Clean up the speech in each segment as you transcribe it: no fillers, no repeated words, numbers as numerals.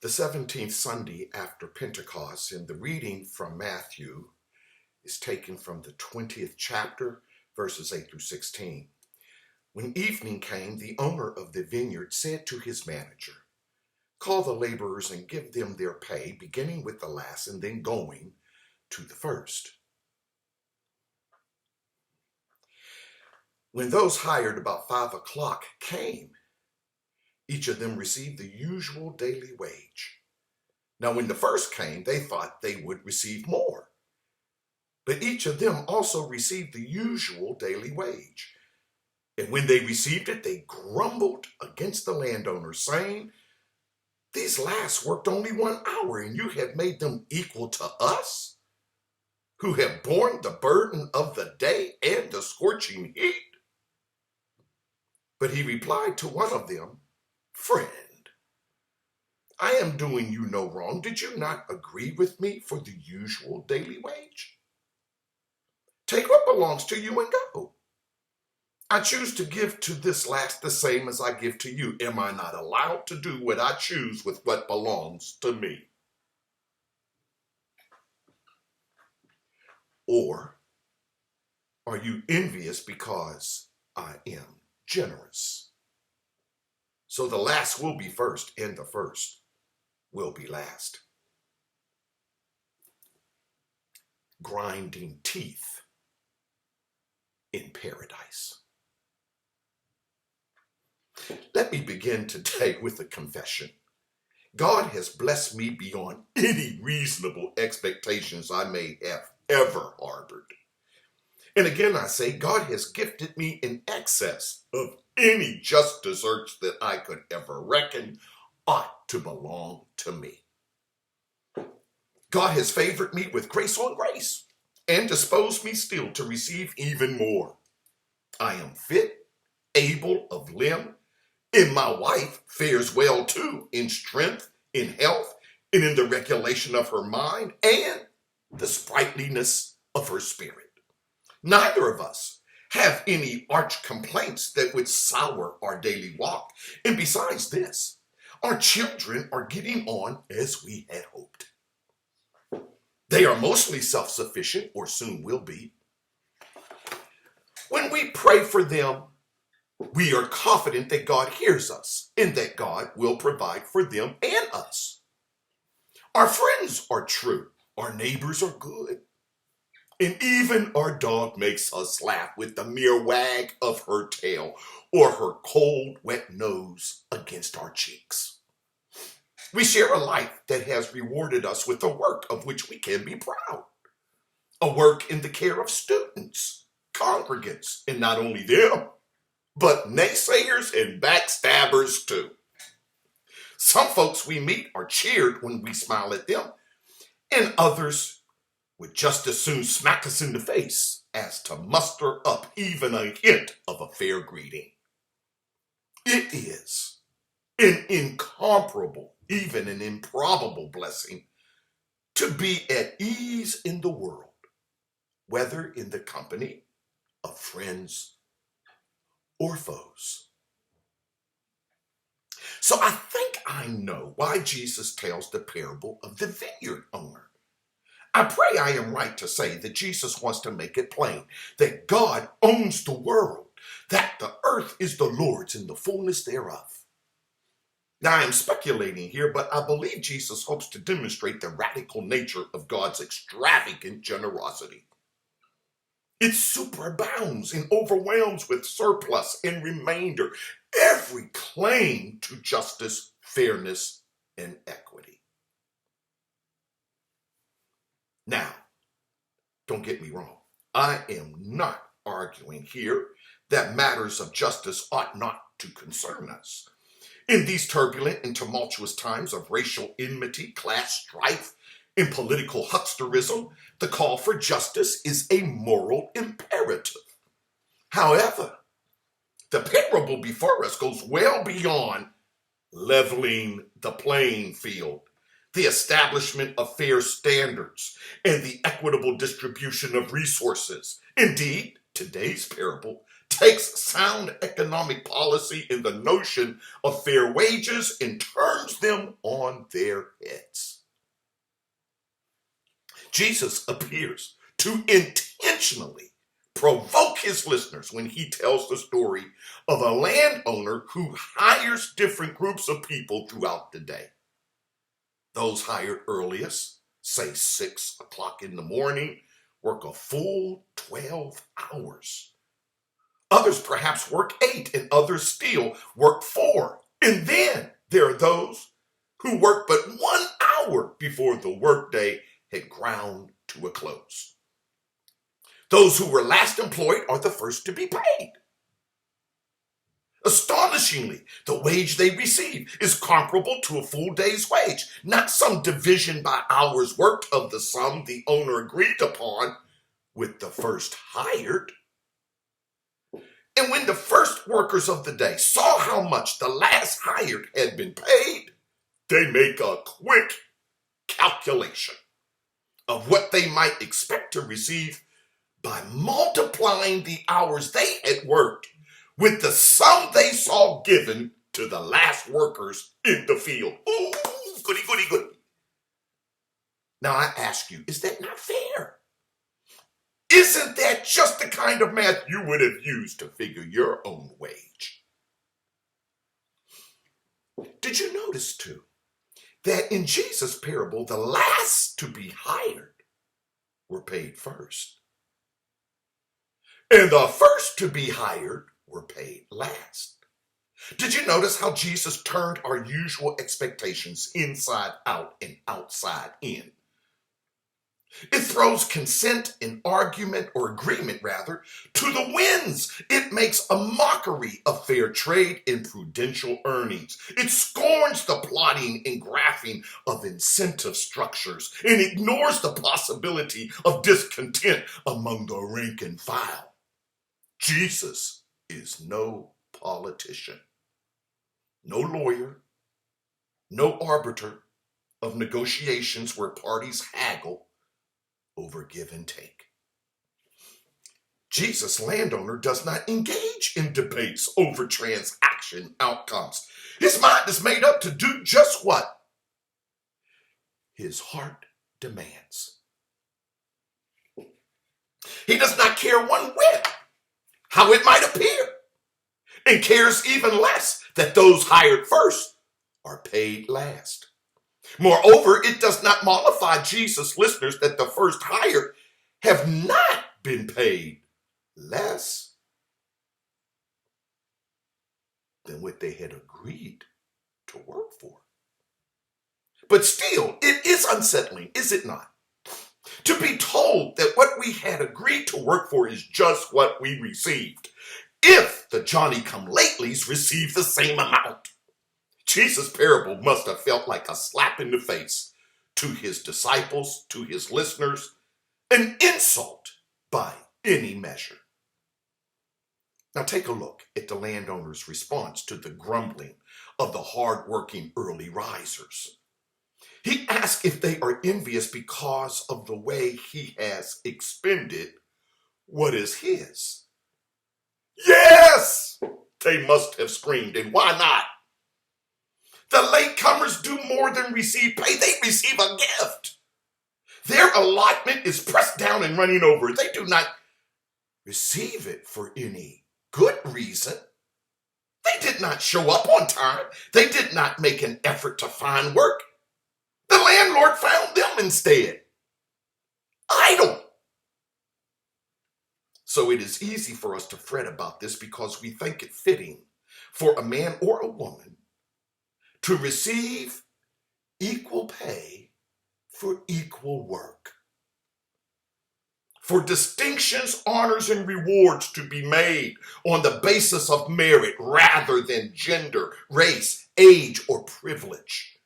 The 17th Sunday after Pentecost, and the reading from Matthew is taken from the 20th chapter, verses 8 through 16. When evening came, the owner of the vineyard said to his manager, "Call the laborers and give them their pay, beginning with the last and then going to the first." When those hired about 5 o'clock came, each of them received the usual daily wage. Now, when the first came, they thought they would receive more. But each of them also received the usual daily wage. And when they received it, they grumbled against the landowner, saying, "These last worked only 1 hour, and you have made them equal to us, who have borne the burden of the day and the scorching heat." But he replied to one of them, "Friend, I am doing you no wrong. Did you not agree with me for the usual daily wage? Take what belongs to you and go. I choose to give to this last the same as I give to you. Am I not allowed to do what I choose with what belongs to me? Or are you envious because I am generous? So the last will be first, and the first will be last." Grinding teeth in paradise. Let me begin today with a confession. God has blessed me beyond any reasonable expectations I may have ever harbored. And again, I say, God has gifted me in excess of any just deserts that I could ever reckon ought to belong to me. God has favored me with grace on grace and disposed me still to receive even more. I am fit, able of limb, and my wife fares well too, in strength, in health, and in the regulation of her mind and the sprightliness of her spirit. Neither of us have any arch complaints that would sour our daily walk. And besides this, our children are getting on as we had hoped. They are mostly self-sufficient, or soon will be. When we pray for them, we are confident that God hears us and that God will provide for them and us. Our friends are true. Our neighbors are good. And even our dog makes us laugh with the mere wag of her tail or her cold, wet nose against our cheeks. We share a life that has rewarded us with a work of which we can be proud. A work in the care of students, congregants, and not only them, but naysayers and backstabbers too. Some folks we meet are cheered when we smile at them, and others would just as soon smack us in the face as to muster up even a hint of a fair greeting. It is an incomparable, even an improbable blessing to be at ease in the world, whether in the company of friends or foes. So I think I know why Jesus tells the parable of the vineyard owner. I pray I am right to say that Jesus wants to make it plain that God owns the world, that the earth is the Lord's and the fullness thereof. Now, I am speculating here, but I believe Jesus hopes to demonstrate the radical nature of God's extravagant generosity. It superabounds and overwhelms with surplus and remainder every claim to justice, fairness, and equity. Now, don't get me wrong. I am not arguing here that matters of justice ought not to concern us. In these turbulent and tumultuous times of racial enmity, class strife, and political hucksterism, the call for justice is a moral imperative. However, the parable before us goes well beyond leveling the playing field, the establishment of fair standards, and the equitable distribution of resources. Indeed, today's parable takes sound economic policy and the notion of fair wages and turns them on their heads. Jesus appears to intentionally provoke his listeners when he tells the story of a landowner who hires different groups of people throughout the day. Those hired earliest, say 6 o'clock in the morning, work a full 12 hours. Others perhaps work 8 and others still work 4. And then there are those who work but 1 hour before the workday had ground to a close. Those who were last employed are the first to be paid. Astonishingly, the wage they receive is comparable to a full day's wage, not some division by hours worked of the sum the owner agreed upon with the first hired. And when the first workers of the day saw how much the last hired had been paid, they make a quick calculation of what they might expect to receive by multiplying the hours they had worked with the sum they saw given to the last workers in the field. Ooh, goody, goody, goody. Now I ask you, is that not fair? Isn't that just the kind of math you would have used to figure your own wage? Did you notice too that in Jesus' parable, the last to be hired were paid first, and the first to be hired were paid last? Did you notice how Jesus turned our usual expectations inside out and outside in? It throws consent and argument, or agreement rather, to the winds. It makes a mockery of fair trade and prudential earnings. It scorns the plotting and graphing of incentive structures and ignores the possibility of discontent among the rank and file. Jesus is no politician, no lawyer, no arbiter of negotiations where parties haggle over give and take. Jesus' landowner does not engage in debates over transaction outcomes. His mind is made up to do just what his heart demands. He does not care one whit how it might appear, and cares even less that those hired first are paid last. Moreover, it does not mollify Jesus' listeners that the first hired have not been paid less than what they had agreed to work for. But still, it is unsettling, is it not, to be told that what we had agreed to work for is just what we received, if the Johnny-come-latelys receive the same amount. Jesus' parable must have felt like a slap in the face to his disciples, to his listeners, an insult by any measure. Now take a look at the landowner's response to the grumbling of the hard-working early risers. He asks if they are envious because of the way he has expended what is his. Yes, they must have screamed, and why not? The latecomers do more than receive pay. They receive a gift. Their allotment is pressed down and running over. They do not receive it for any good reason. They did not show up on time. They did not make an effort to find work. The landlord found them instead, idle. So it is easy for us to fret about this because we think it fitting for a man or a woman to receive equal pay for equal work, for distinctions, honors, and rewards to be made on the basis of merit rather than gender, race, age, or privilege.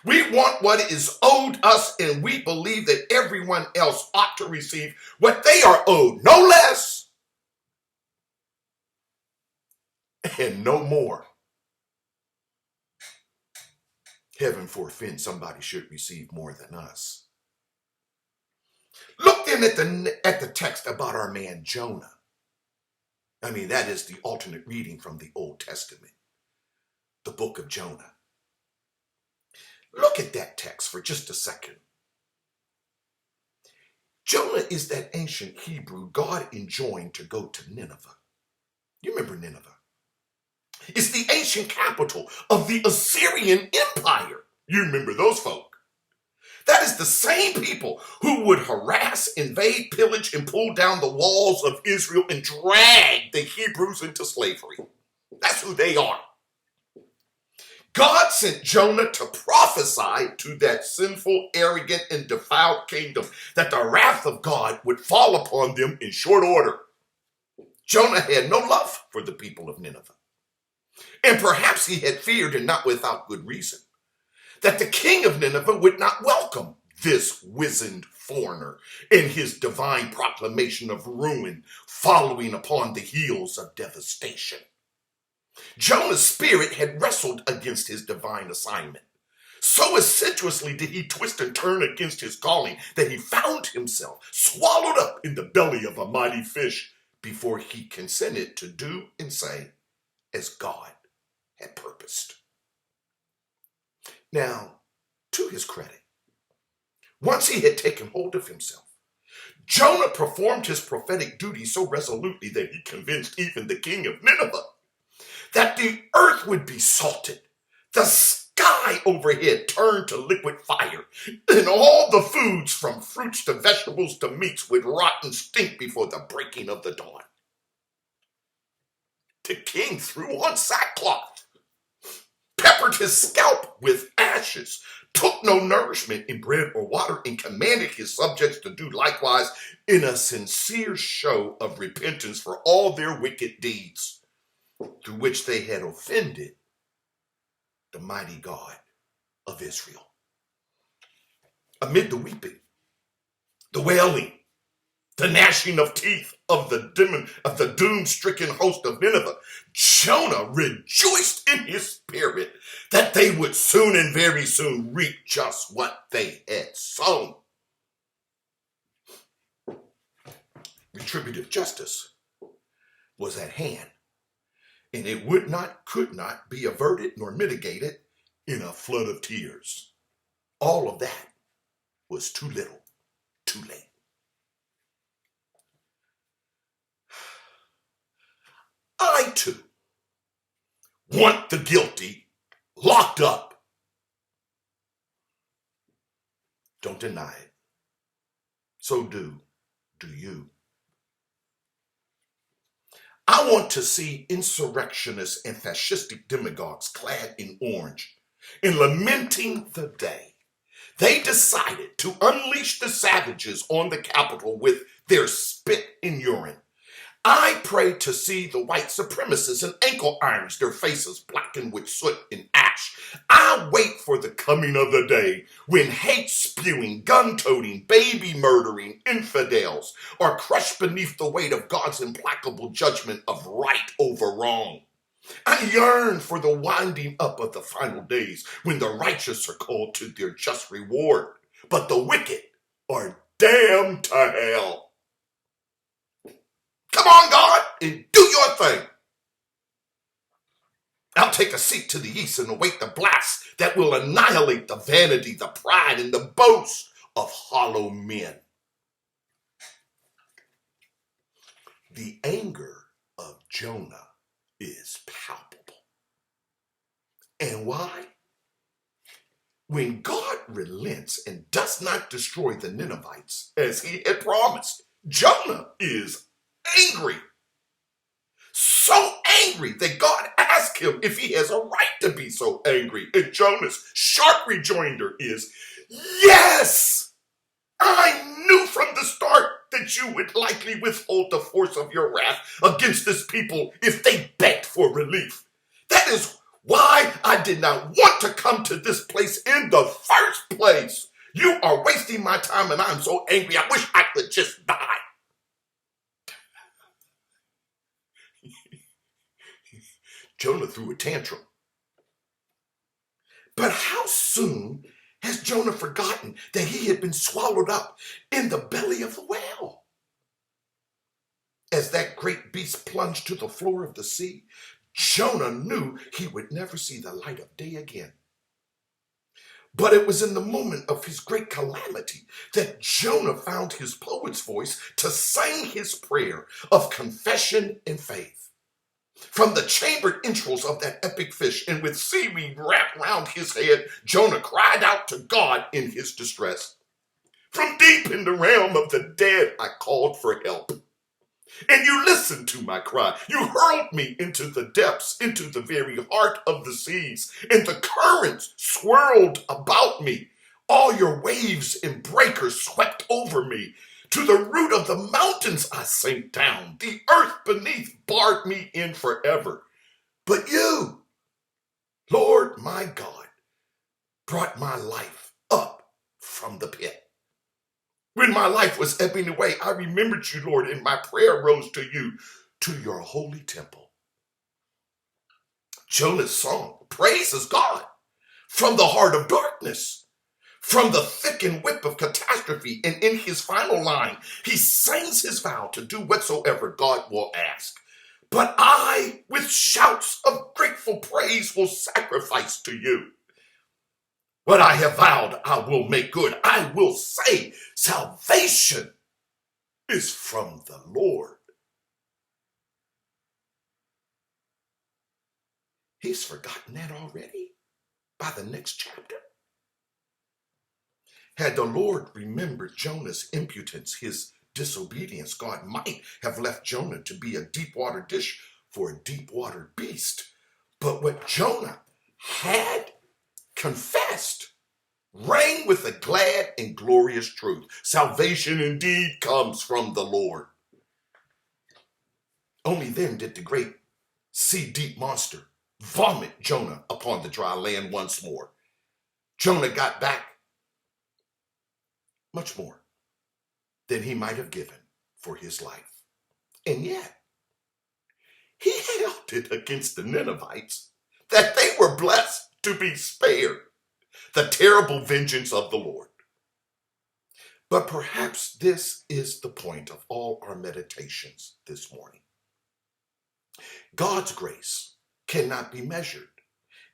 We want what is owed us, and we believe that everyone else ought to receive what they are owed, no less and no more. Heaven forfend somebody should receive more than us. Look then at the text about our man Jonah. I mean, that is the alternate reading from the Old Testament, the book of Jonah. Look at that text for just a second. Jonah is that ancient Hebrew God enjoined to go to Nineveh. You remember Nineveh? It's the ancient capital of the Assyrian Empire. You remember those folk. That is the same people who would harass, invade, pillage, and pull down the walls of Israel and drag the Hebrews into slavery. That's who they are. God sent Jonah to prophesy to that sinful, arrogant, and defiled kingdom that the wrath of God would fall upon them in short order. Jonah had no love for the people of Nineveh. And perhaps he had feared, and not without good reason, that the king of Nineveh would not welcome this wizened foreigner in his divine proclamation of ruin following upon the heels of devastation. Jonah's spirit had wrestled against his divine assignment. So assiduously did he twist and turn against his calling that he found himself swallowed up in the belly of a mighty fish before he consented to do and say as God had purposed. Now, to his credit, once he had taken hold of himself, Jonah performed his prophetic duty so resolutely that he convinced even the king of Nineveh that the earth would be salted, the sky overhead turned to liquid fire, and all the foods from fruits to vegetables to meats would rot and stink before the breaking of the dawn. The king threw on sackcloth, peppered his scalp with ashes, took no nourishment in bread or water, and commanded his subjects to do likewise in a sincere show of repentance for all their wicked deeds, through which they had offended the mighty God of Israel. Amid the weeping, the wailing, the gnashing of teeth of the doom-stricken host of Nineveh, Jonah rejoiced in his spirit that they would soon and very soon reap just what they had sown. Retributive justice was at hand, and it could not be averted nor mitigated in a flood of tears. All of that was too little, too late. I, too, want the guilty locked up. Don't deny it. So do you. I want to see insurrectionists and fascistic demagogues clad in orange and lamenting the day they decided to unleash the savages on the Capitol with their spit and urine. I pray to see the white supremacists in ankle irons, their faces blackened with soot and ash. I wait for the coming of the day when hate-spewing, gun-toting, baby-murdering infidels are crushed beneath the weight of God's implacable judgment of right over wrong. I yearn for the winding up of the final days when the righteous are called to their just reward, but the wicked are damned to hell. Come on, God, and do your thing. I'll take a seat to the east and await the blast that will annihilate the vanity, the pride, and the boast of hollow men. The anger of Jonah is palpable. And why? When God relents and does not destroy the Ninevites as he had promised, Jonah is angry. So angry that God asked him if he has a right to be so angry. And Jonah's sharp rejoinder is, yes, I knew from the start that you would likely withhold the force of your wrath against this people if they begged for relief. That is why I did not want to come to this place in the first place. You are wasting my time and I'm so angry I wish I could just die. Jonah threw a tantrum. But how soon has Jonah forgotten that he had been swallowed up in the belly of the whale? As that great beast plunged to the floor of the sea, Jonah knew he would never see the light of day again. But it was in the moment of his great calamity that Jonah found his poet's voice to sing his prayer of confession and faith. From the chambered entrails of that epic fish, and with seaweed wrapped round his head, Jonah cried out to God in his distress. From deep in the realm of the dead, I called for help. And you listened to my cry. You hurled me into the depths, into the very heart of the seas, and the currents swirled about me. All your waves and breakers swept over me. To the root of the mountains I sank down. The earth beneath barred me in forever. But you, Lord my God, brought my life up from the pit. When my life was ebbing away, I remembered you, Lord, and my prayer rose to you, to your holy temple. Jonah's song praises God from the heart of darkness, from the thick and whip of catastrophe. And in his final line, he sings his vow to do whatsoever God will ask. But I, with shouts of grateful praise, will sacrifice to you. What I have vowed, I will make good. I will say, salvation is from the Lord. He's forgotten that already by the next chapter. Had the Lord remembered Jonah's impotence, his disobedience, God might have left Jonah to be a deep water dish for a deep water beast. But what Jonah had confessed rang with a glad and glorious truth. Salvation indeed comes from the Lord. Only then did the great sea-deep monster vomit Jonah upon the dry land once more. Jonah got back much more than he might have given for his life. And yet, he held it against the Ninevites that they were blessed to be spared the terrible vengeance of the Lord. But perhaps this is the point of all our meditations this morning. God's grace cannot be measured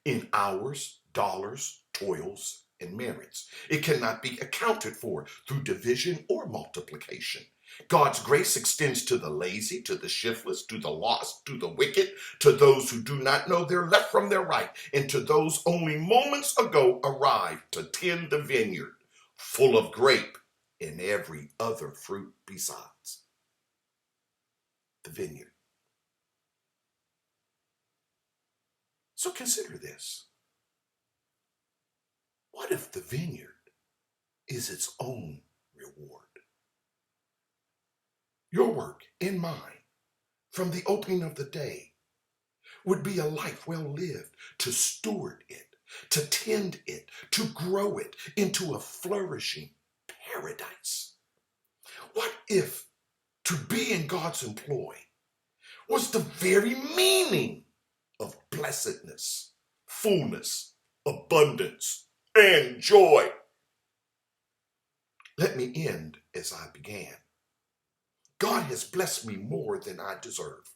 in hours, dollars, toils, and merits. It cannot be accounted for through division or multiplication. God's grace extends to the lazy, to the shiftless, to the lost, to the wicked, to those who do not know their left from their right, and to those only moments ago arrived to tend the vineyard, full of grape and every other fruit besides. The vineyard. So consider this. What if the vineyard is its own reward? Your work and mine from the opening of the day would be a life well lived to steward it, to tend it, to grow it into a flourishing paradise. What if to be in God's employ was the very meaning of blessedness, fullness, abundance, and joy? Let me end as I began. God has blessed me more than I deserve.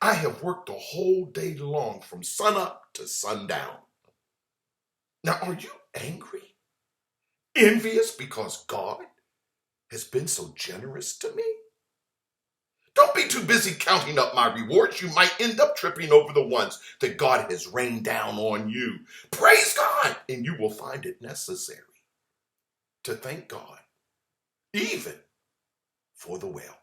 I have worked the whole day long from sunup to sundown. Now, are you angry, envious because God has been so generous to me? Don't be too busy counting up my rewards. You might end up tripping over the ones that God has rained down on you. Praise God, and you will find it necessary to thank God, even for the well.